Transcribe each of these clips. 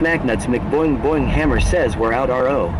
Macnuts McBoing Boing Hammer says we're out RO.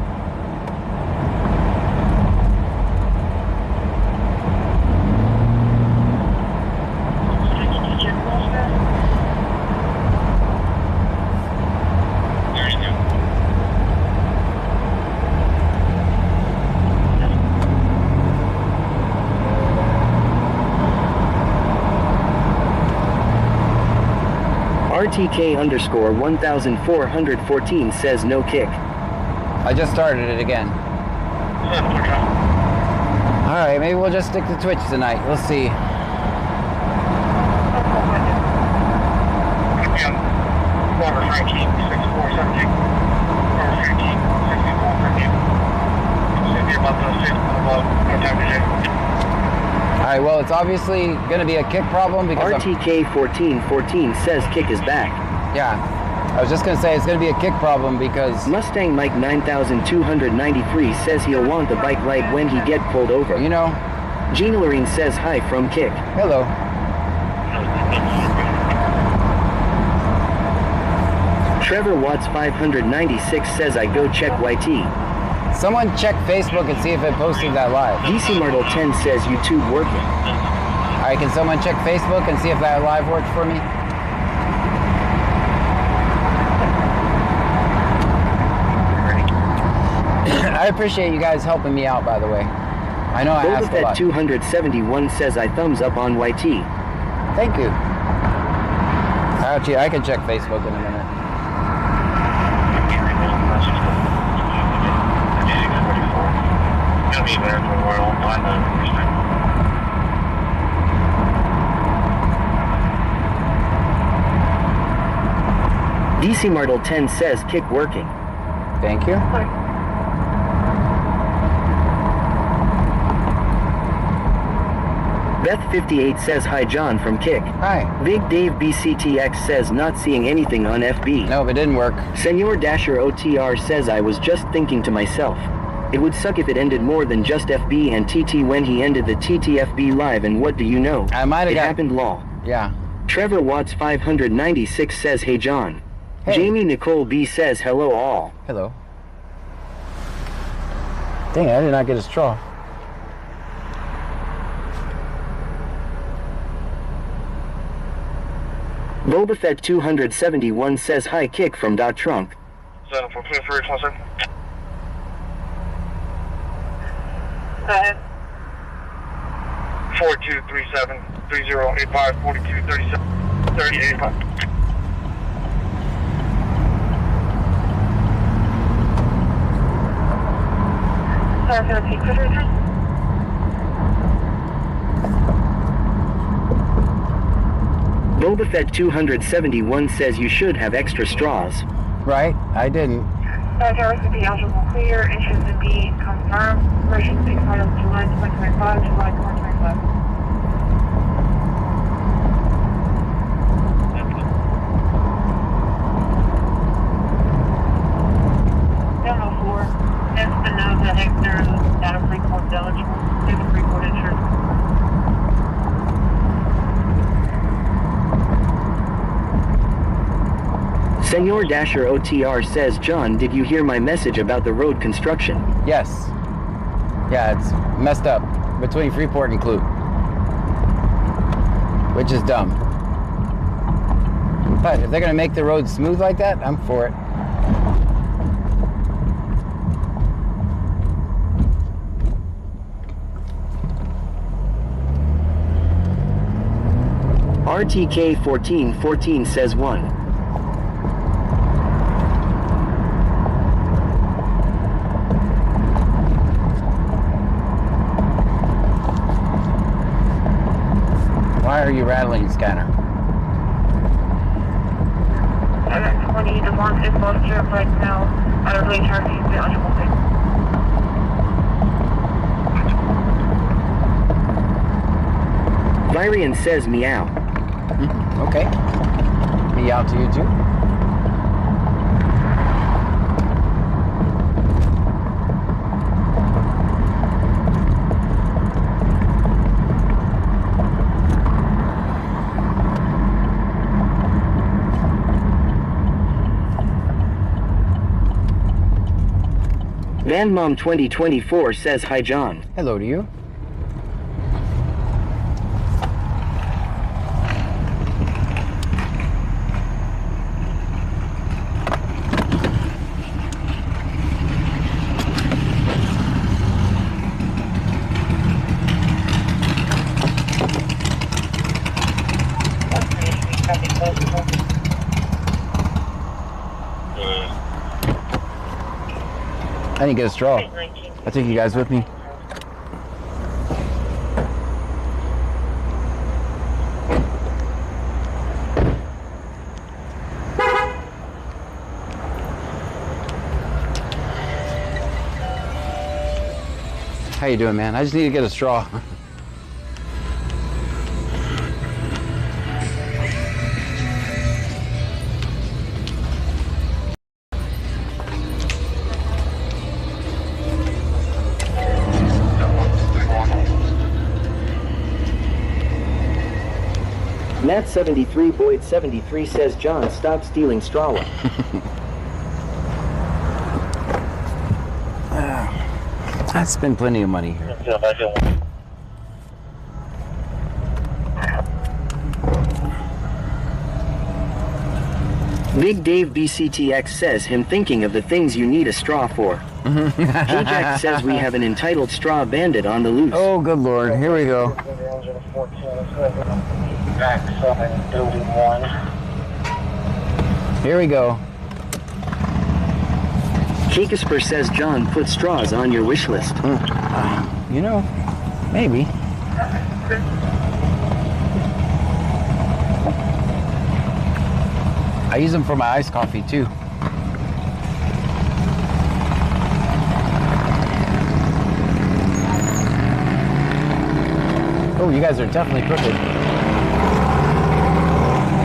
RTK underscore 1414 says no kick. I just started it again. Alright, maybe we'll just stick to Twitch tonight. We'll see. Alright, well, it's obviously going to be a kick problem because RTK 1414 says kick is back. Yeah, I was just going to say it's going to be a kick problem because Mustang Mike 9293 says he'll want the bike right when he get pulled over. You know, Gene Lorene says hi from Kick. Hello. Trevor Watts 596 says I go check YT. Someone check Facebook and see if it posted that live. DC Martel 10 says YouTube working. Alright, can someone check Facebook and see if that live worked for me? I appreciate you guys helping me out, by the way. I know I asked a lot. 271 says I thumbs up on YT. Thank you. Actually, I can check Facebook in a minute. DC Martel 10 says kick working. Thank you. Beth 58 says hi John from Kick. Hi. Big Dave BCTX says not seeing anything on FB. No, it didn't work. Senor Dasher OTR says I was just thinking to myself. It would suck if it ended more than just FB and TT when he ended the TTFB live, and what do you know? I might have happened lol. Yeah. Trevor Watts 596 says hey John. Hey. Jamie Nicole B says hello all. Hello. Dang, I did not get a straw. Boba Fett 271 says hi Kick from Dot Trunk. 743 4237 3085 4237 3085. Boba Fett 271 says you should have extra straws. Right, I didn't. Tower should be eligible clear, issues to be confirmed. Version 6 model July 2025, July 2025. That's the note that Hector out of Freeport eligible. Do the Freeport insurance. Senor Dasher OTR says, John, did you hear my message about the road construction? Yes. Yeah, it's messed up between Freeport and Clute, which is dumb. But if they're going to make the road smooth like that, I'm for it. RTK 1414 says 1. Why are you rattling, scanner? I got 20 to 1 is most trip right now. I don't really charge you the eligible thing. Vyrian says meow. Okay. Meow to you too. VanMom 2024 says hi John. Hello to you. I didn't get a straw. I'll take you guys with me. How you doing, man? I just need to get a straw. Matt 73 Boyd 73 says John, stop stealing straw. I spend plenty of money here. Big Dave BCTX says him thinking of the things you need a straw for. J-Jack says we have an entitled straw bandit on the loose. Oh, good Lord. Here we go. Here we go. Shakespeare says John, put straws on your wish list. You know, maybe. I use them for my iced coffee too. Oh, you guys are definitely crooked.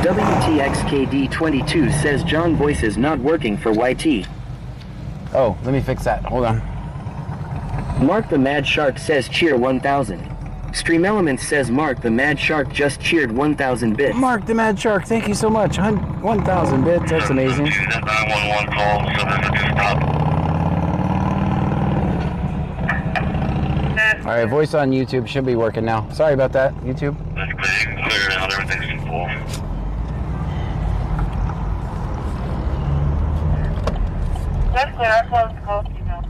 WTXKD22 says John voice is not working for YT. Oh, let me fix that. Hold on. Mark the Mad Shark says cheer 1000. Stream Elements says Mark the Mad Shark just cheered 1000 bits. Mark the Mad Shark, thank you so much. 1,000 bits, that's amazing. 911 call, so there's a stop. All right, voice on YouTube should be working now. Sorry about that, YouTube. That's clear. You can clear it out. Everything's full. That's clear. Our close call to you now.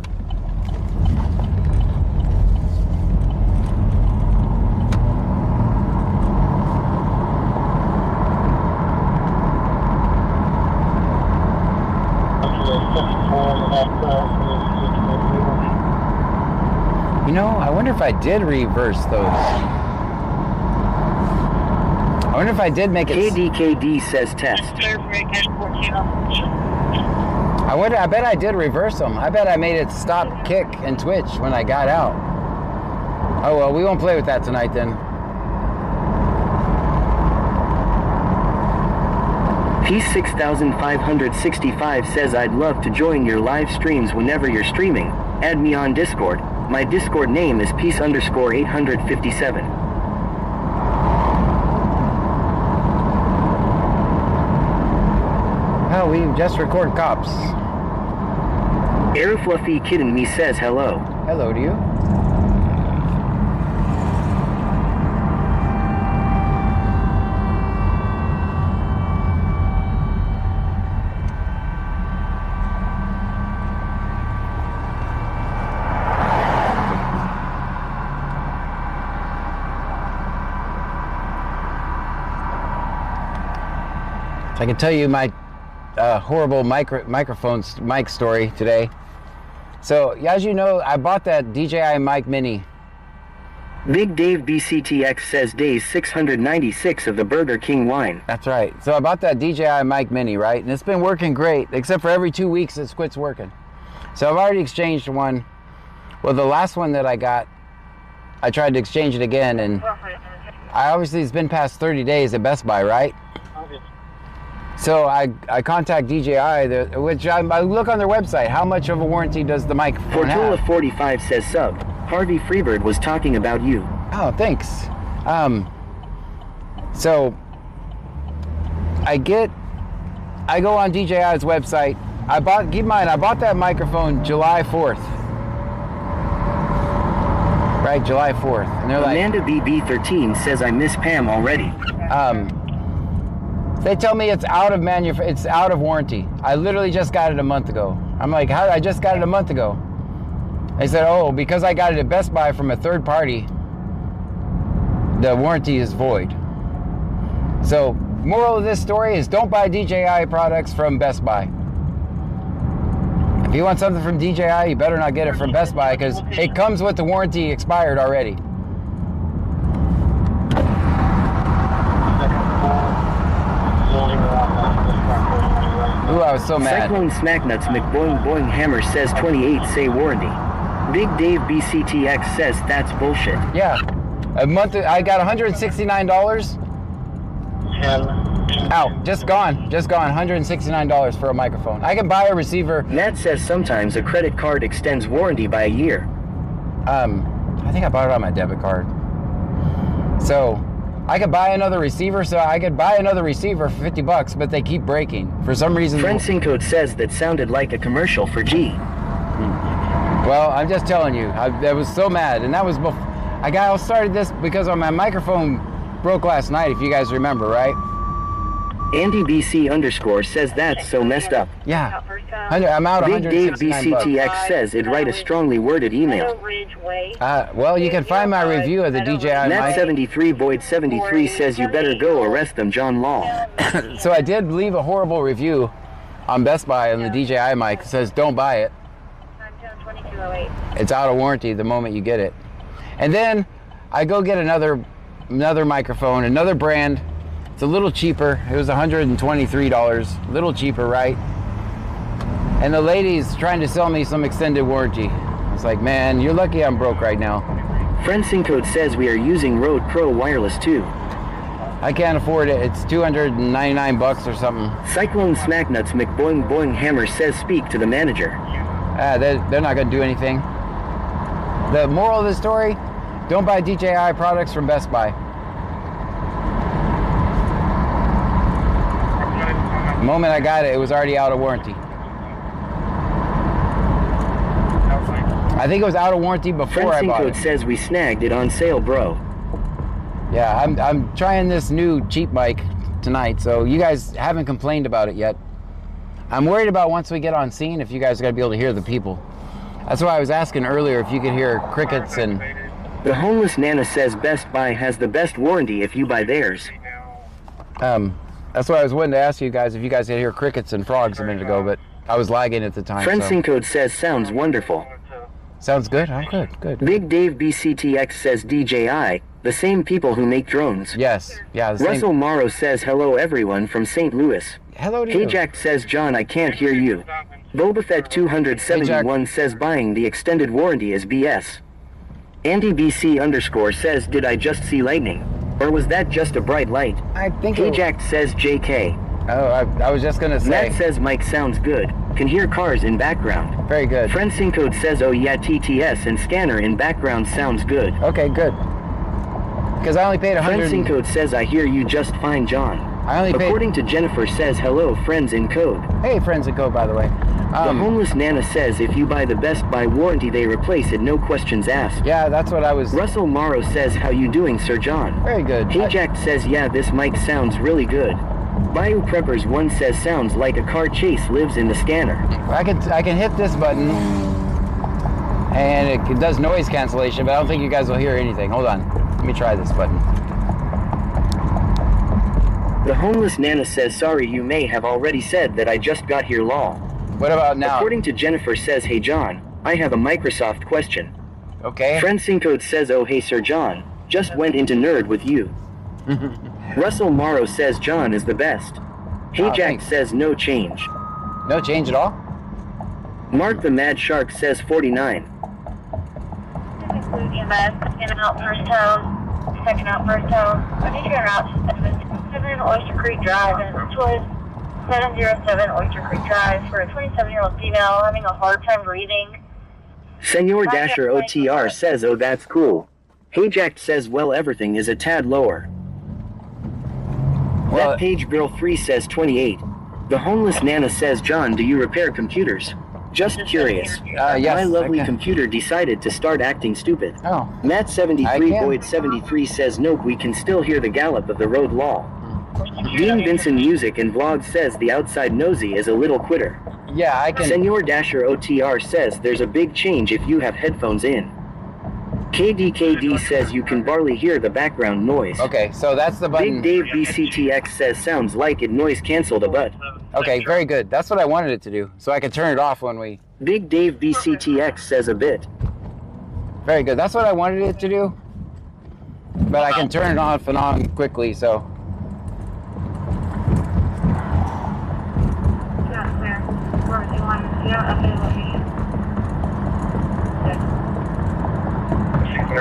You know, I wonder if I did reverse those. I wonder if I did make it. KDKD says test. Clear for 814. I bet I did reverse them. I bet I made it stop, kick, and twitch when I got out. Oh well, we won't play with that tonight then. Peace 6565 says I'd love to join your live streams whenever you're streaming. Add me on Discord. My Discord name is peace_857. Oh, we just record cops. Airfluffy Kid in Me says hello. Hello to you. I can tell you my horrible mic story today. So, as you know, I bought that DJI mic mini. Big Dave BCTX says days 696 of the Burger King wine. That's right. So I bought that DJI mic mini, right? And it's been working great, except for every 2 weeks it quits working. So I've already exchanged one. Well, the last one that I got, I tried to exchange it again, and obviously it's been past 30 days at Best Buy, right? So I contact DJI, which I look on their website. How much of a warranty does the microphone have? Fortula45 says sub. Harvey Freebird was talking about you. Oh, thanks. So I go on DJI's website. Keep in mind, I bought that microphone July 4th. Right, July 4th. And they're like, Amanda BB13 says I miss Pam already. they tell me it's out of warranty. I literally just got it a month ago. I'm like, how? I just got it a month ago. They said, oh, because I got it at Best Buy from a third party, the warranty is void. So, moral of this story is don't buy DJI products from Best Buy. If you want something from DJI, you better not get it from Best Buy because it comes with the warranty expired already. Ooh, I was so mad. Cyclone Smacknuts McBoing Boing Hammer says 28 say warranty. Big Dave BCTX says that's bullshit. Yeah. A month, I got $169. Out, just gone, $169 for a microphone. I can buy a receiver. Nat says sometimes a credit card extends warranty by a year. I think I bought it on my debit card. So, I could buy another receiver, for $50, but they keep breaking. For some reason. Friendsyncode says that sounded like a commercial for G. Well, I'm just telling you, I was so mad, and that was before. I started this because my microphone broke last night, if you guys remember, right? Andy BC _ says that's so messed up. Yeah. I'm out Big Dave $169. BCTX says it'd write a strongly worded email. Well, you can find my review of the DJI mic. Nat73 Boyd 73 says you better go arrest them, John Law. So I did leave a horrible review on Best Buy on the DJI mic. It says don't buy it. It's out of warranty the moment you get it. And then I go get another microphone, another brand. It's a little cheaper. It was $123, a little cheaper, right? And the lady's trying to sell me some extended warranty. It's like, man, you're lucky I'm broke right now. Friendsyncode says we are using Rode Pro Wireless too. I can't afford it. It's $299 or something. Cyclone Smacknuts McBoing Boing Hammer says speak to the manager. They're not going to do anything. The moral of the story, don't buy DJI products from Best Buy. The moment I got it, it was already out of warranty. I think it was out of warranty before I bought it. Friendsyncode says we snagged it on sale, bro. Yeah, I'm trying this new cheap mic tonight, so you guys haven't complained about it yet. I'm worried about once we get on scene if you guys are going to be able to hear the people. That's why I was asking earlier if you could hear crickets and... The homeless Nana says Best Buy has the best warranty if you buy theirs. That's why I was wanting to ask you guys if you guys could hear crickets and frogs a minute ago, but I was lagging at the time. Friendsyncode says sounds wonderful. Sounds good? Oh, good. Big Dave BCTX says DJI, the same people who make drones. Yes, yeah. Russell Morrow says hello everyone from St. Louis. Hello to you. Hey Jack says John I can't hear you. Boba Fett 271 says buying the extended warranty is BS. Andy BC _ says did I just see lightning? Or was that just a bright light? I think Hey Jack says JK. Oh, I was just gonna say. Matt says Mike sounds good. Can hear cars in background. Very good. Friendsyncode says oh yeah TTS and scanner in background sounds good. Okay, good. Because I only paid $100. Friendsyncode says I hear you just fine, John. I only paid... According to Jennifer says hello friends in code. Hey, friends in code, by the way. The homeless Nana says if you buy the Best Buy warranty they replace it, no questions asked. Yeah, that's what I was... Russell Morrow says how you doing Sir John? Very good. Hey Jack says yeah this mic sounds really good. Bio Preppers 1 says sounds like a car chase lives in the scanner. I can hit this button and it does noise cancellation, but I don't think you guys will hear anything. Hold on. Let me try this button. The homeless Nana says sorry you may have already said that I just got here lol. What about now? According to Jennifer says hey John, I have a Microsoft question. Okay. Friendsyncode says oh hey Sir John, just went into nerd with you. Russell Morrow says John is the best. Hey Jack thanks. says no change. No change at all? Mark the Mad Shark says 49. Second out first tone. Second out first tone. I need your route 7 Oyster Creek Drive, and this was 707 Oyster Creek Drive for a 27-year-old female having a hard time breathing. Senor Dasher OTR says oh that's cool. Hey Jack says well everything is a tad lower. Well, That Page Girl 3 says 28. The homeless Nana says John do you repair computers? Just curious. Yes, My lovely I can. computer decided to start acting stupid. Oh. Matt73 I can. Boyd73 says nope, we can still hear the gallop of the road law. Dean Vincent Music and Vlog says the outside nosy is a little quitter. Yeah, I can. Senor Dasher OTR says there's a big change if you have headphones in. KDKD says you can barely hear the background noise. Okay, so that's the button. Big Dave BCTX says sounds like it noise canceled a butt. Okay, very good. That's what I wanted it to do, so I could turn it off when we... Big Dave BCTX says a bit. Very good. That's what I wanted it to do. But I can turn it off and on quickly, so...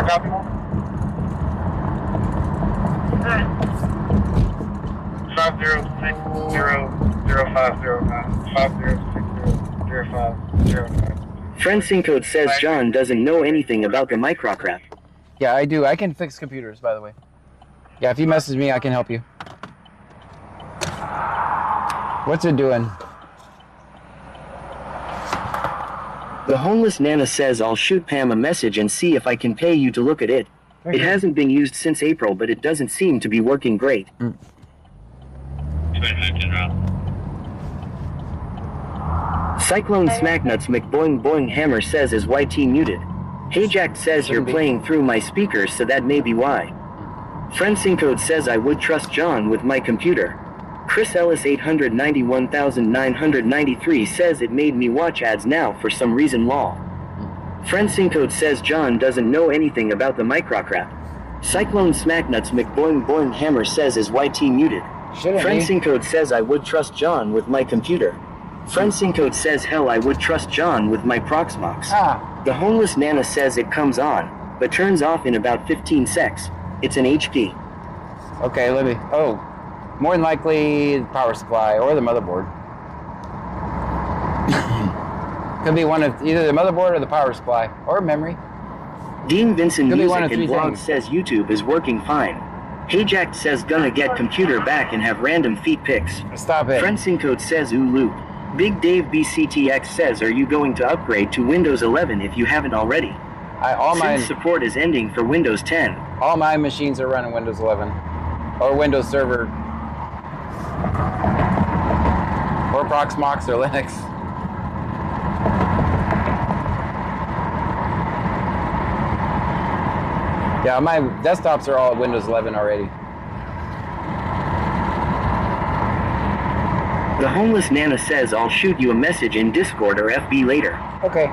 Copy. 5060050509. Friend Syncode says John doesn't know anything about the microcrap. Yeah, I do. I can fix computers, by the way. Yeah, if you message me, I can help you. What's it doing? The homeless Nana says I'll shoot Pam a message and see if I can pay you to look at it. It hasn't been used since April, but it doesn't seem to be working great. Cyclone Smacknuts McBoing Boing Hammer says is YT muted. Hayjack says you're playing through my speakers, so that may be why. Friend Syncode says I would trust John with my computer. Chris Ellis 891,993 says it made me watch ads now for some reason law. Friend Syncode says John doesn't know anything about the microcrap. Cyclone Smacknuts McBoing Boing Hammer says is YT muted. Friend Syncode says I would trust John with my computer. Friend Syncode says hell I would trust John with my Proxmox. The homeless Nana says it comes on, but turns off in about 15 secs. It's an HP. Okay, let me... Oh, more than likely the power supply or the motherboard. Could be one of either the motherboard or the power supply or memory. Dean Vincent Could be Music one of and three Vlog things. says YouTube is working fine. Hayjack says gonna get computer back and have random feet pics. Stop it. Friend Syncode says ooh loop. Big Dave BCTX says are you going to upgrade to Windows 11 if you haven't already? All my Since support is ending for Windows 10. all my machines are running Windows 11 or Windows Server or Proxmox or Linux. Yeah, my desktops are all Windows 11 already. The homeless Nana says I'll shoot you a message in Discord or FB later. Okay.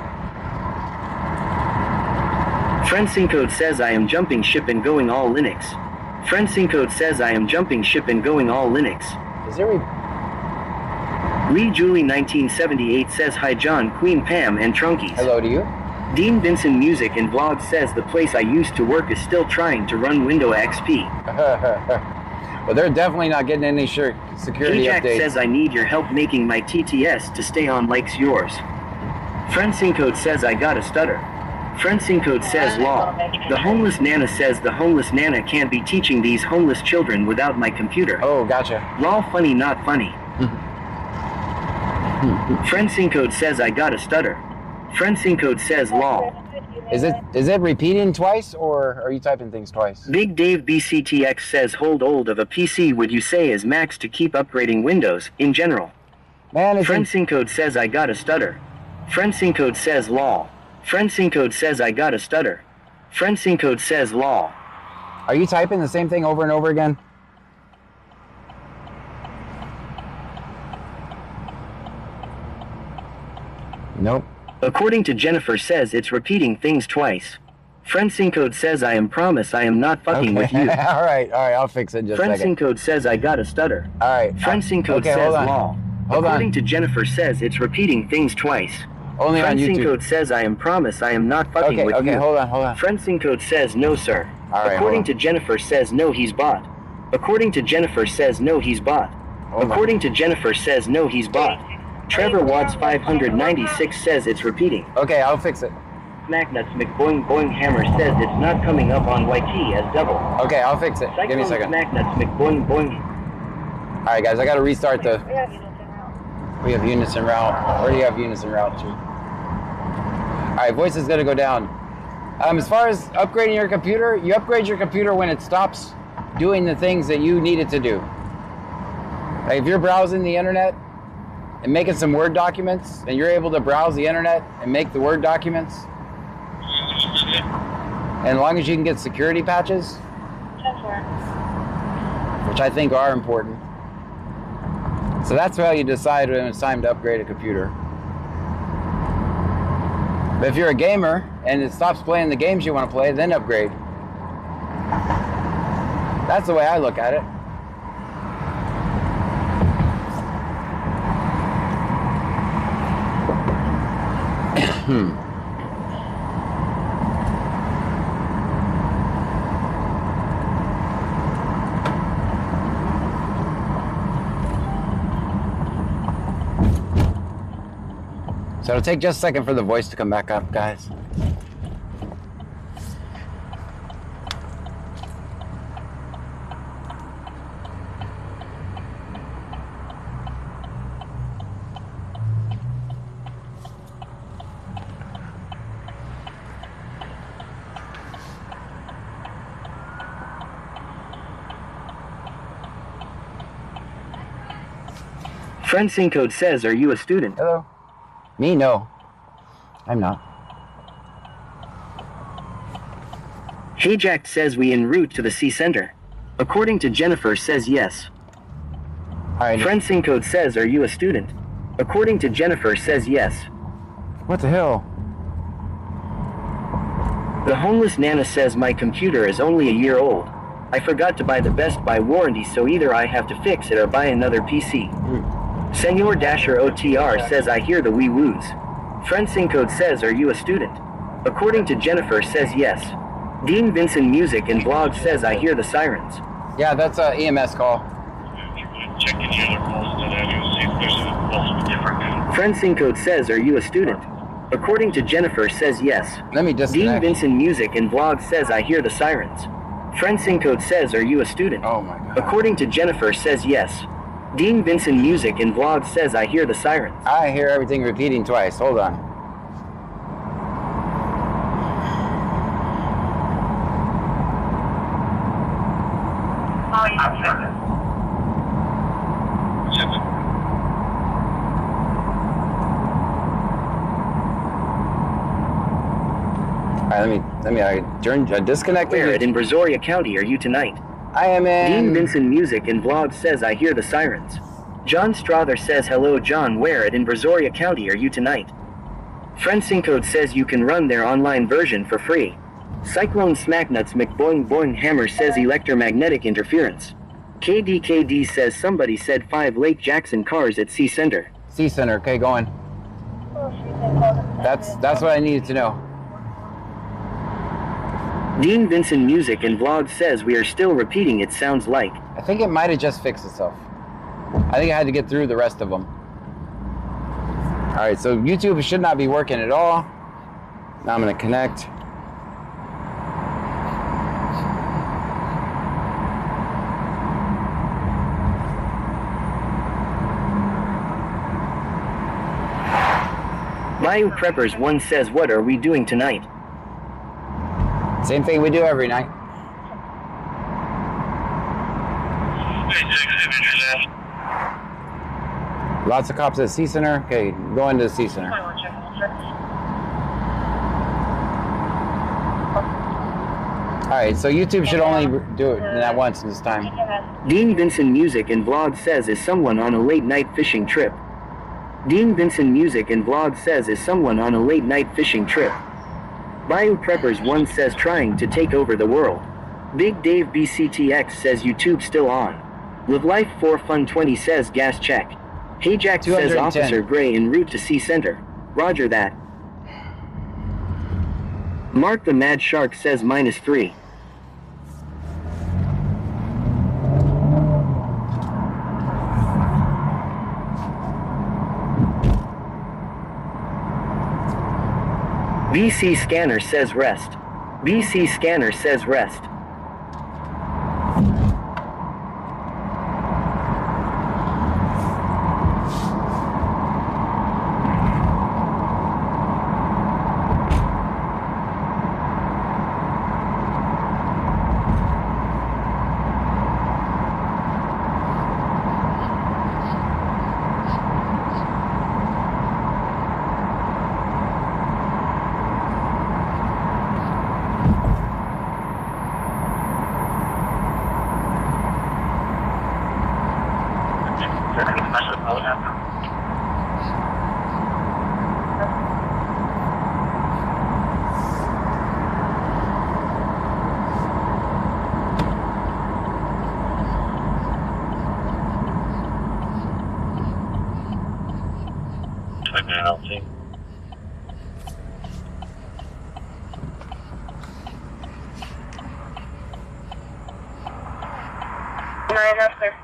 Friend Syncode says I am jumping ship and going all Linux. Friend Syncode says I am jumping ship and going all Linux. Is there Lee Julie 1978 says hi John, Queen Pam and Trunkies. hello to you? Dean Vincent Music and Vlog says the place I used to work is still trying to run Windows XP. Well, they're definitely not getting any security Ajax updates. says I need your help making my TTS to stay on likes yours. Friend Syncode says I got a stutter. Friend Syncode says law. The homeless Nana says the homeless Nana can't be teaching these homeless children without my computer. Oh, gotcha. Law funny not funny. Friend Syncode says I got a stutter. Friend Syncode says law. Is it repeating twice, or are you typing things twice? Big Dave BCTX says hold old of a PC would you say is max to keep upgrading Windows, in general. Man, it's Friend Syncode says I got a stutter. Friend Syncode says law. Friend Syncode says I got a stutter. Friend Syncode says law. Are you typing the same thing over and over again? Nope. According to Jennifer says it's repeating things twice. Friend Syncode says I am promise I am not fucking with you. all right, I'll fix it in just Friend a second. Syncode says I got a stutter. All right. Friend Syncode okay, says hold on. law. Hold According on. to Jennifer says it's repeating things twice. Only Friend on YouTube. Syncode says I am promise I am not fucking Okay, with you. okay, hold on. Friend Syncode says no sir. All right, According hold to Jennifer says no he's bought. According to Jennifer says no he's bought. Hold on. According to Jennifer says no he's bought. Trevor Watts 596 says it's repeating. Okay, I'll fix it. Smacknuts McBoing Boing Hammer says it's not coming up on YT as double. Okay, I'll fix it. Give me a second. Smacknuts McBoing Boing. All right, guys, I got to restart the... We have units en route. We have units en route. Where do you have units en route to? All right, voice is gonna go down. As far as upgrading your computer, you upgrade your computer when it stops doing the things that you need it to do. Like if you're browsing the internet and making some Word documents, and you're able to browse the internet and make the Word documents, and as long as you can get security patches, which I think are important. So that's how you decide when it's time to upgrade a computer. But if you're a gamer and it stops playing the games you want to play, then upgrade. That's the way I look at it. So it'll take just a second for the voice to come back up, guys. Friend Sync Code says, are you a student? Hello? Me? No. I'm not. Hey Jack says we en route to the C Center. According to Jennifer says yes. Alright. Friend Sync Code says, are you a student? According to Jennifer says yes. What the hell? The homeless Nana says my computer is only a year old. I forgot to buy the Best Buy warranty, so either I have to fix it or buy another PC. Senor Dasher OTR says I hear the wee woos. Friend Sync Code says, are you a student? According to Jennifer says yes. Dean Vincent Music and Blog says I hear the sirens. Yeah, that's a EMS call. Check any other calls that I do, see if there's a pulse different. Friend Sync Code says, are you a student? According to Jennifer says yes. Let me Dean disconnect. Vincent Music and Blog says I hear the sirens. Friend Sync Code says, are you a student? Oh my god. According to Jennifer says yes. Dean Vincent Music and Vlog says I hear the sirens. I hear everything repeating twice. Hold on. Oh, yeah. Let me I disconnected. Where in Brazoria County are you tonight? I am in. Dean Vincent Music and Vlog says I hear the sirens. John Strother says hello John, where in Brazoria County are you tonight? Friend Sync Code says you can run their online version for free. Cyclone Smacknuts McBoing Boing Hammer says electromagnetic interference. KDKD says somebody said 5 Lake Jackson cars at C Center. C Center, okay, going. That's what I needed to know. Dean Vincent Music and Vlog says we are still repeating, it sounds like. I think it might have just fixed itself. I think I had to get through the rest of them. Alright, so YouTube should not be working at all. Now I'm going to connect. Bayou Preppers 1 says what are we doing tonight? Same thing we do every night. Lots of cops at C Center. Okay, going to the C Center. Alright, so YouTube should only do it that once this time. Dean Vincent Music and Vlog says is someone on a late night fishing trip. Dean Vincent Music and Vlog says is someone on a late night fishing trip. Bayou Preppers 1 says trying to take over the world. Big Dave BCTX says YouTube still on. Live Life 4 Fun 20 says gas check. Hey Jack says 210. Officer Gray en route to C Center. Roger that. Mark the Mad Shark says -3. BC Scanner says rest. BC Scanner says rest. 9, that's clear.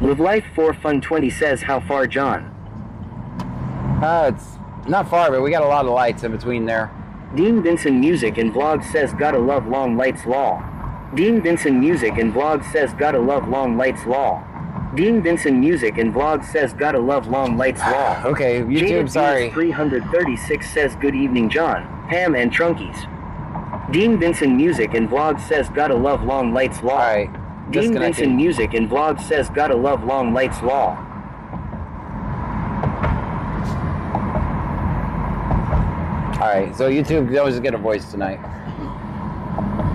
Live Life 4 Fun 20 says, how far, John? It's not far, but we got a lot of lights in between there. Dean Vinson Music and Vlog says, gotta love Long Lights Law. Dean Vinson Music and Vlog says, gotta love Long Lights Law. Dean Vinson Music and Vlog says, gotta love Long Lights Law. Okay, YouTube, Jada sorry. 336 says, good evening, John, Pam, and Trunkies. Dean Vinson Music and Vlog says, gotta love Long Lights Law. Alright, Dean disconnecting. Vinson Music and Vlog says, gotta love Long Lights Law. Alright, so YouTube always get a voice tonight.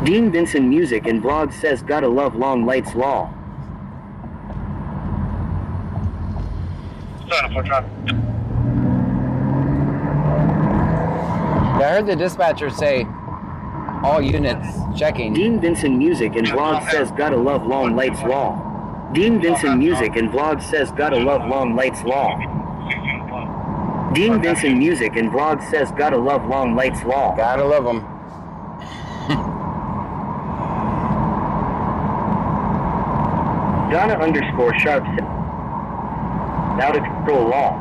Dean Vinson Music and Vlog says, gotta love Long Lights Law. Starting for traffic. I heard the dispatcher say, all units checking. Dean Vinson Music and Vlog says, gotta love Long Lights Law. Dean Vinson Music and Vlog says, gotta love Long Lights Law. Dean Vinson Music and Vlog says, gotta love Long Lights Law. Gotta love them. Donna _ Sharp says, out of control law.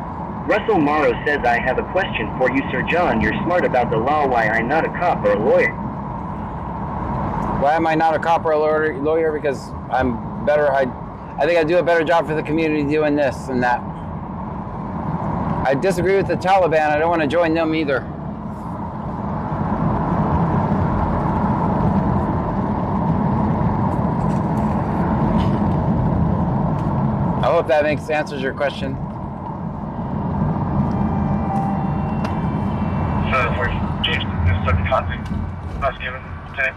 Russell Morrow says, I have a question for you, Sir John. You're smart about the law. Why I'm not a cop or a lawyer? Why am I not a cop or a lawyer? Because I'm better. I think I do a better job for the community doing this and that. I disagree with the Taliban. I don't want to join them either. I hope that answers your question. Starting for James, this is the contact. Last given today.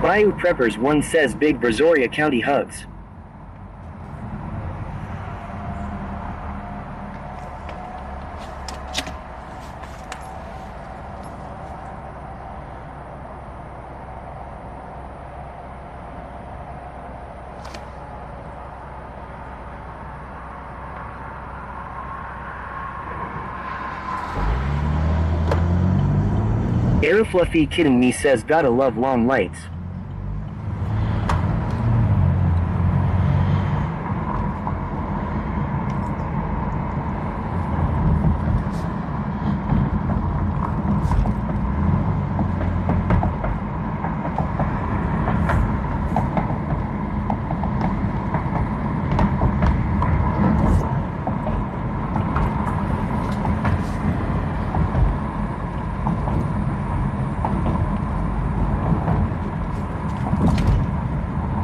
Bayou Preppers 1 says, big Brazoria County hugs. Air Fluffy Kidding Me says, gotta love long lights.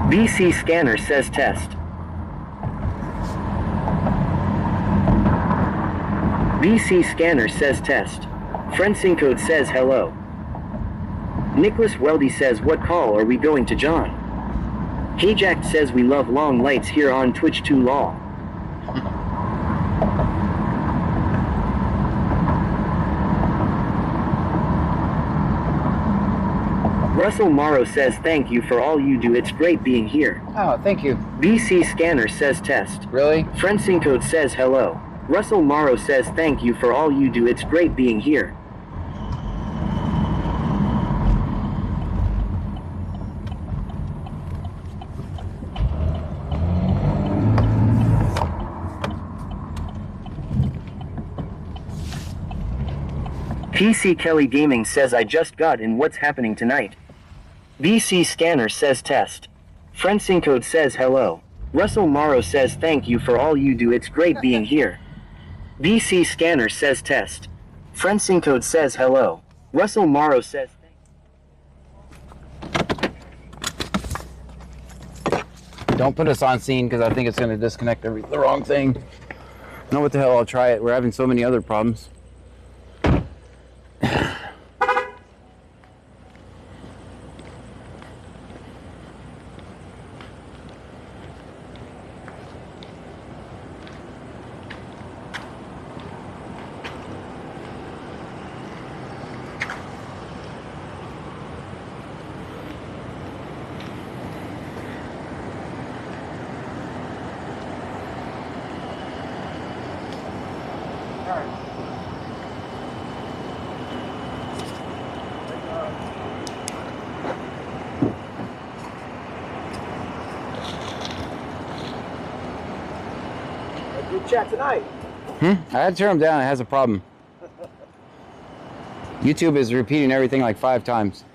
BC Scanner says test. BC Scanner says test. Friendsincode says hello. Nicholas Weldy says, what call are we going to John? Hayjack says, we love long lights here on Twitch 2 Law. Russell Morrow says, thank you for all you do, it's great being here. Oh, thank you. BC Scanner says, test. Really? Fencing Code says, hello. Russell Morrow says, thank you for all you do, it's great being here. PC Kelly Gaming says, I just got in, what's happening tonight? BC Scanner says, test. Fencing Code says, hello. Russell Morrow says, thank you for all you do, it's great being here. BC Scanner says, test. Fencing Code says, hello. Russell Morrow says, Don't put us on scene because I think it's going to disconnect the wrong thing. No, what the hell, I'll try it. We're having so many other problems. Good chat tonight. I had to turn them down. It has a problem. YouTube is repeating everything like 5 times.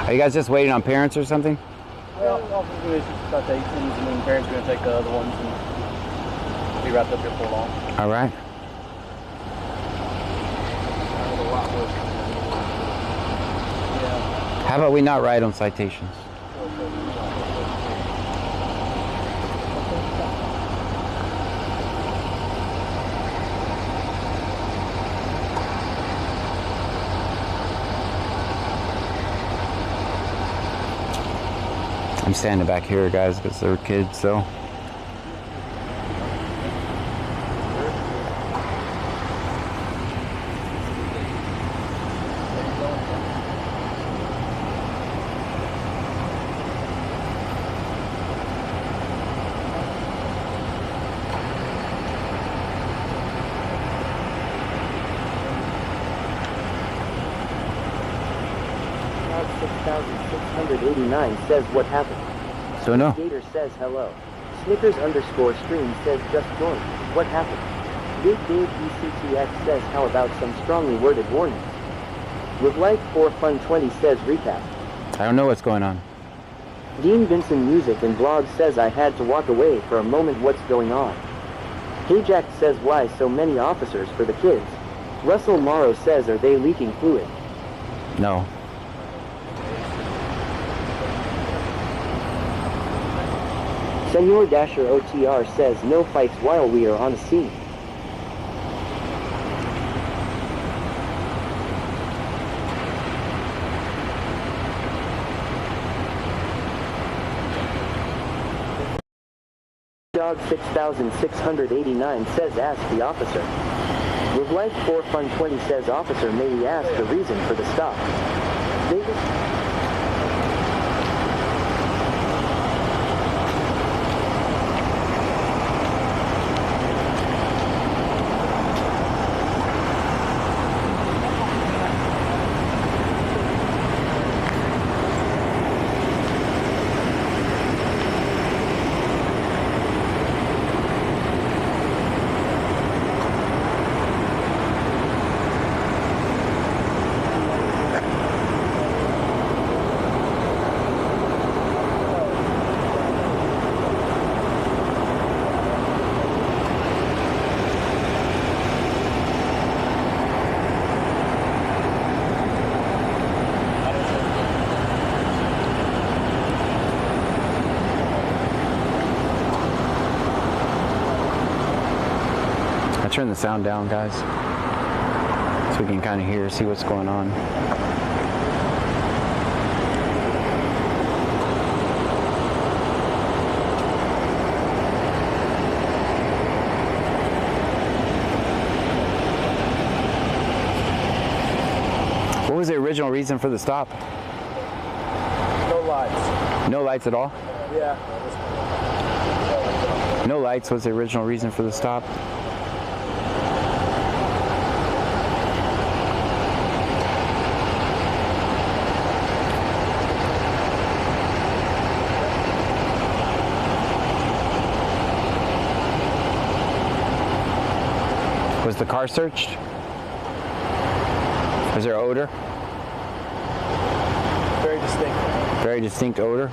Are you guys just waiting on parents or something? Well, it's just about the 18s, and then parents are going to take the other ones and be wrapped up here for long. All right. Yeah. How about we not write on citations? I'm standing back here, guys, because they're kids, so. Cloud 6689 says, what happened? So no. Gator says, hello. Snickers _ stream says, just joined. What happened? Big Dave ECTX says, how about some strongly worded warnings? With Life for Fun 20 says, recap. I don't know what's going on. Dean Vinson Music and Blog says, I had to walk away for a moment, what's going on? Hayjack says, why so many officers for the kids? Russell Morrow says, are they leaking fluid? No. Senor Dasher OTR says, no fights while we are on the scene. Dog 6689 says, ask the officer. With Life for Fun 20 says, officer, may we ask the reason for the stop? Vegas. turn the sound down, guys, so we can kind of hear, see what's going on. What was the original reason for the stop? No lights. No lights at all? Yeah. No lights was the original reason for the stop. Was the car searched? Was there odor? Very distinct. Very distinct odor?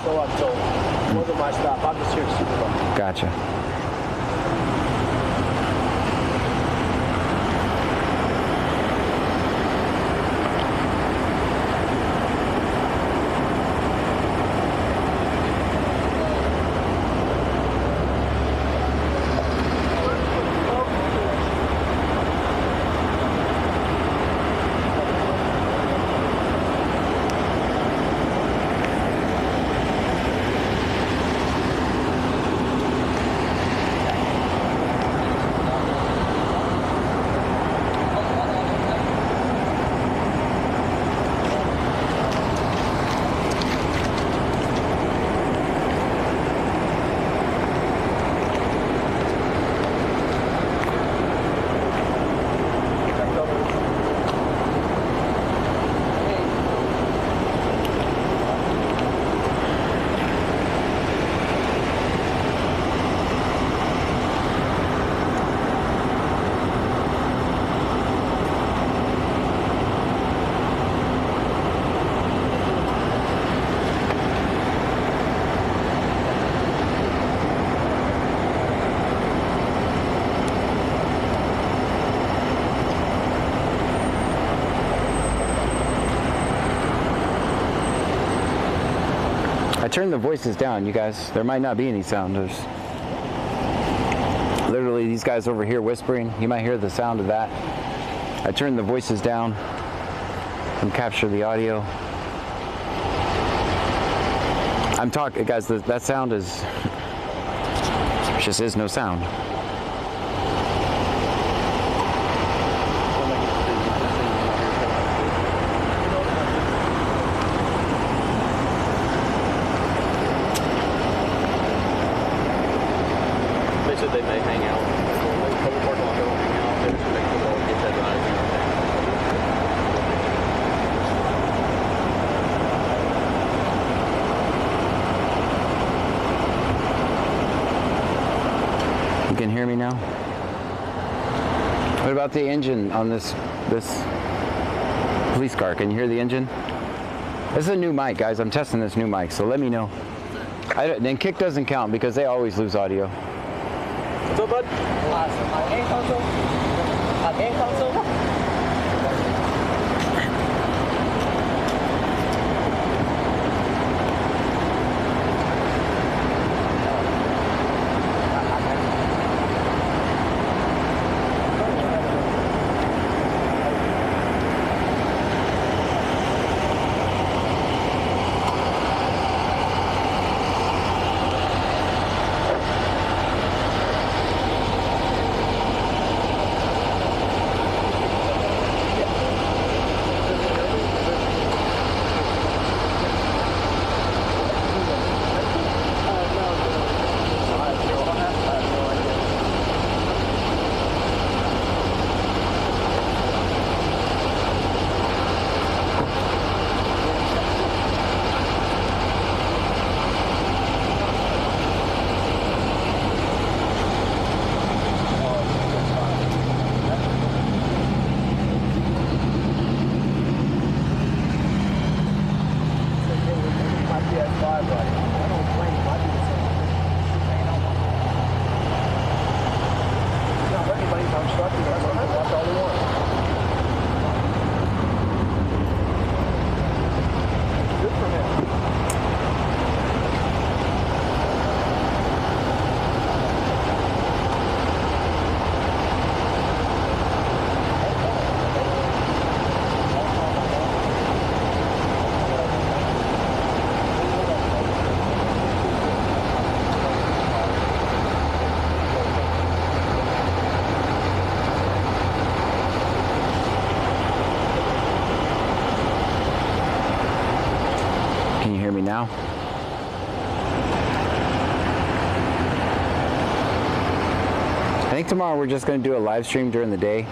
So I'm told. It wasn't my stop. I'm just here to supervise. Gotcha. I turned the voices down, you guys. There might not be any sound. There's literally these guys over here whispering. You might hear the sound of that. I turned the voices down and capture the audio. I'm talking, guys, that sound is, there just is no sound. They said they may hang out. Couple parking lot, they'll hang out. They just make sure they'll get that tonight. You can hear me now? What about the engine on this police car? Can you hear the engine? This is a new mic, guys. I'm testing this new mic, so let me know. Then kick doesn't count because they always lose audio. What's up, bud? My game console. My game console. me now? I think tomorrow we're just going to do a live stream during the day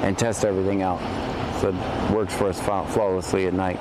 and test everything out. So it works for us flawlessly at night.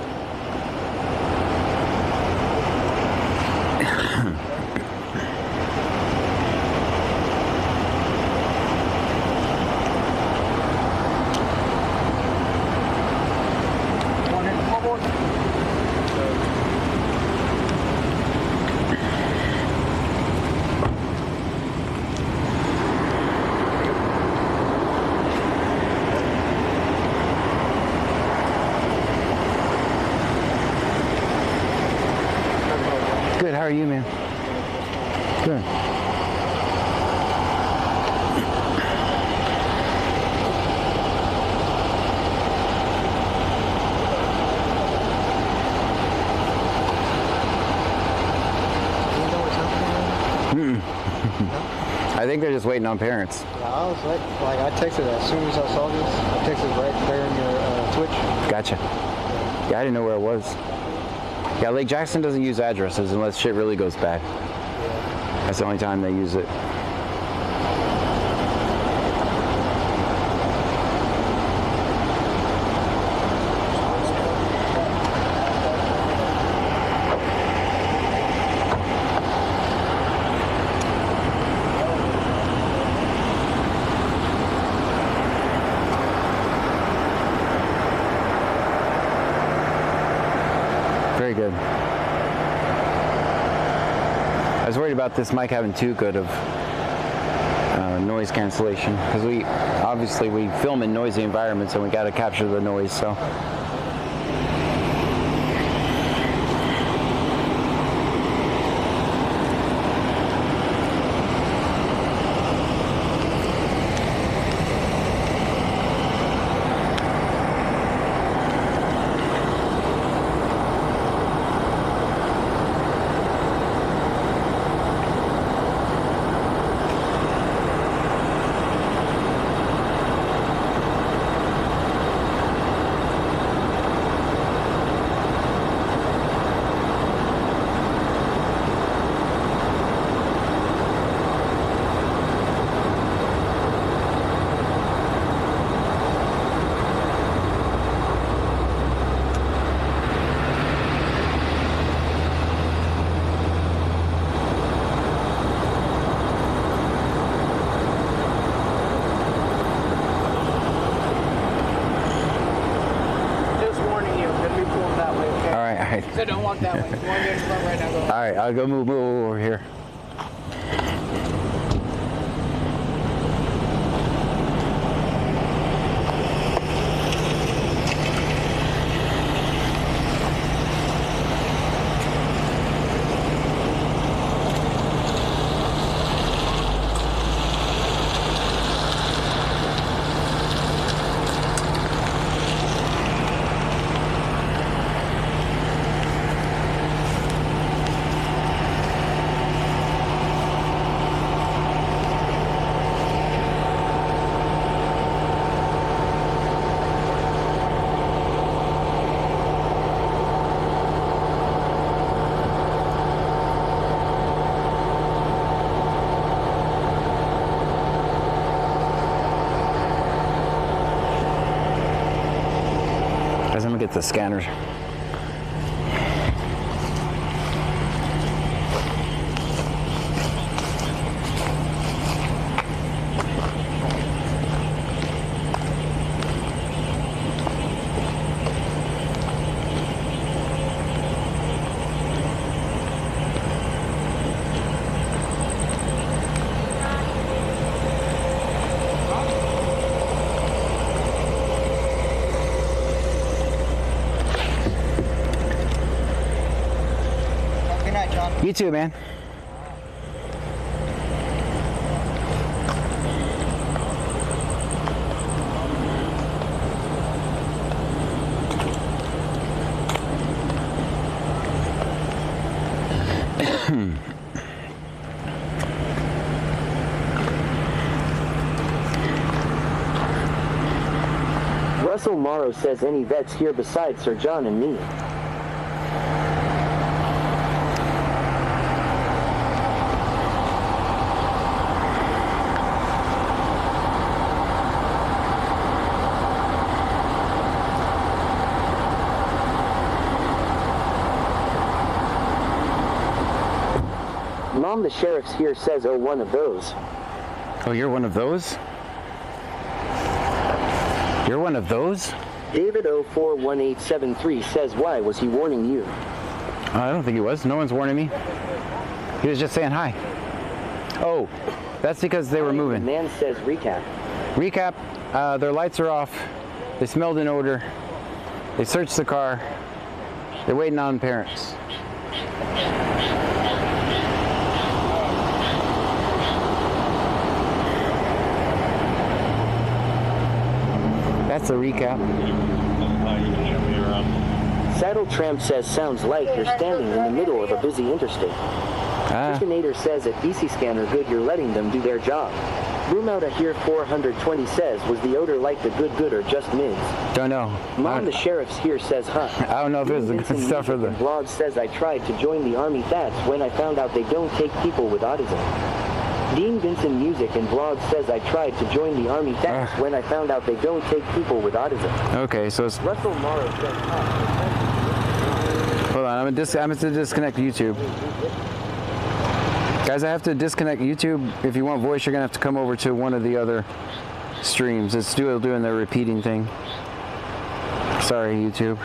Good, how are you, man? Good. I think they're just waiting on parents. Yeah, I was like I texted as soon as I saw this. I texted right there in your Twitch. Gotcha. Yeah, I didn't know where it was. Yeah, Lake Jackson doesn't use addresses unless shit really goes bad. Yeah. That's the only time they use it. Very good. I was worried about this mic having too good of noise cancellation because we film in noisy environments and we got to capture the noise. So. So don't walk that way. You want to go front right now? Go. All right, I'll go move over here. Guys, I'm gonna get the scanners. You too, man. Russell Morrow says any vets here besides Sir John and me. Mom, the sheriff's here says, oh, one of those. Oh, you're one of those? You're one of those? David 041873 says, why was he warning you? I don't think he was. No one's warning me. He was just saying hi. Oh, that's because they were moving. Man says recap. Recap, their lights are off. They smelled an odor. They searched the car. They're waiting on parents. That's a recap. Saddle Tramp says, sounds like you're standing in the middle of a busy interstate. Chickinator says at BC Scanner, good you're letting them do their job. Boom out here 420 says, was the odor like the good or just mids? Don't know. Mom, the sheriff's here says, huh? I don't know if it was the good stuff or the... Blog says, I tried to join the army, that's when I found out they don't take people with autism. Dean Vincent Music and Blog says, I tried to join the army, that's when I found out they don't take people with autism. Okay, so it's... Russell Morrow says, Hold on, I'm going to disconnect YouTube. Guys, I have to disconnect YouTube. If you want voice, you're going to have to come over to one of the other streams. It's still doing the repeating thing. Sorry, YouTube.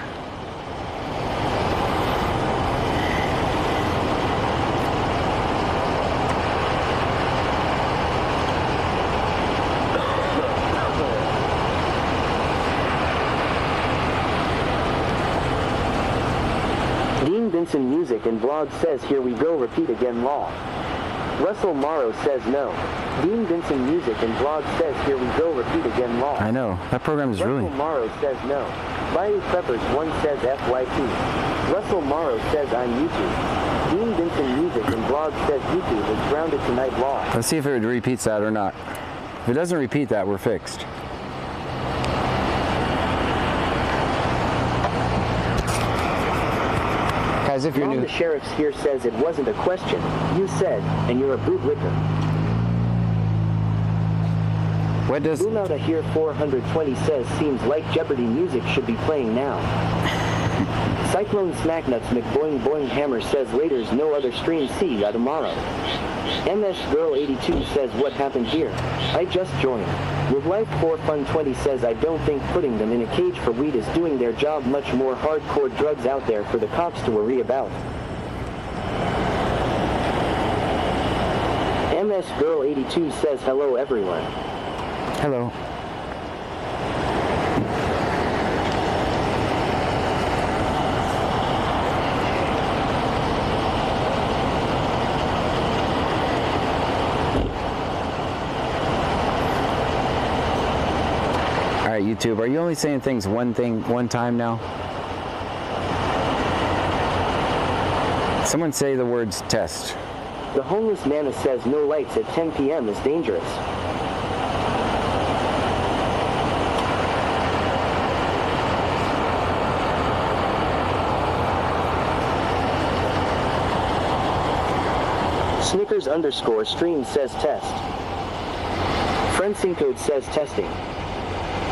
Dean Vincent Music and Blog says, here we go, repeat again law. Russell Morrow says no. Dean Vincent Music and Blog says, here we go, repeat again law. I know, that program is really... Russell Morrow says no. Bayou Preppers 1 says FYP. Russell Morrow says I'm YouTube. Dean Vincent Music and Blog says YouTube is grounded tonight law. Let's see if it repeats that or not. If it doesn't repeat that, we're fixed. Guys, if you're Mom, new... the sheriff's here says it wasn't a question. You said, and you're a bootlicker. What does... Boom out here 420 says, seems like Jeopardy music should be playing now. Cyclone Smacknuts McBoing Boing Hammer says, Raiders no other stream, see ya tomorrow. MS Girl 82 says, what happened here? I just joined. With Life for Fun 20 says, I don't think putting them in a cage for weed is doing their job. Much more hardcore drugs out there for the cops to worry about. MS Girl 82 says, hello everyone. Hello. Alright, YouTube, are you only saying things one time now? Someone say the words test. The homeless man says no lights at 10 p.m. is dangerous. Snickers _ stream says test. Friend code says testing.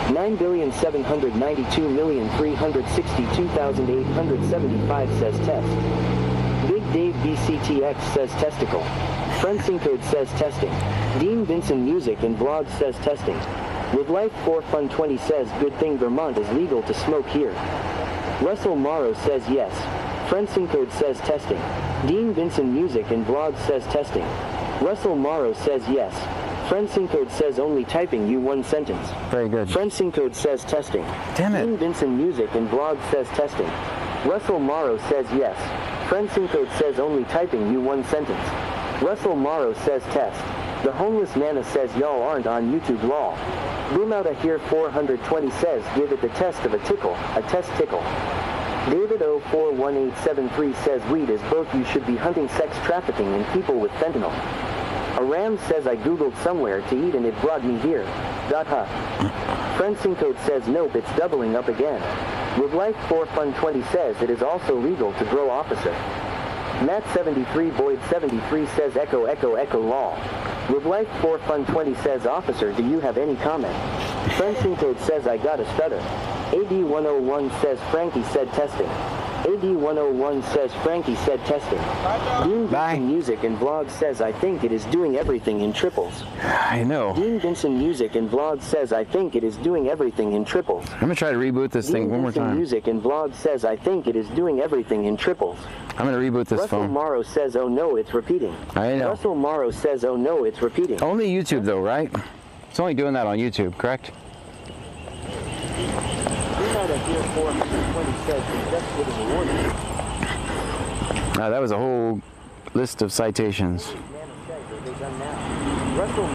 9,792,362,875 says test. Big Dave BCTX says testicle. Friend code says testing. Dean Vincent Music and Blog says testing. With Life for Fun 20 says, good thing Vermont is legal to smoke here. Russell Morrow says yes. Friend code says testing. Dean Vincent Music and Blog says testing. Russell Morrow says yes. Friend code says only typing you one sentence. Very good. Friend code says testing. Damn it. Dean Vincent Music and Blog says testing. Russell Morrow says yes. Friend code says only typing you one sentence. Russell Morrow says test. The homeless man says y'all aren't on YouTube law. Boom out here 420 says give it the test of a tickle, a test tickle. David 041873 says weed is both, you should be hunting sex trafficking and people with fentanyl. A ram says I googled somewhere to eat and it brought me here. Friend code says nope, it's doubling up again. With Life for Fun 20 says it is also legal to grow officer. Matt 73 Boyd 73 says echo echo echo law. With Life for Fun 20 says officer, do you have any comment? Friend code says I got a stutter. AD 101 says Frankie said testing. AD101 says Frankie said testing. Dean Bye. Vincent Music and Vlog says I think it is doing everything in triples. I know. Dean Vincent Music and Vlog says I think it is doing everything in triples. I'm gonna try to reboot this thing one more Vincent time. Music and Vlog says I think it is doing everything in triples. I'm gonna reboot this Russell phone. Morrow says oh no it's repeating. I know. Russell Morrow says oh no it's repeating. Only YouTube though, right? It's only doing that on YouTube, correct? That was a whole list of citations.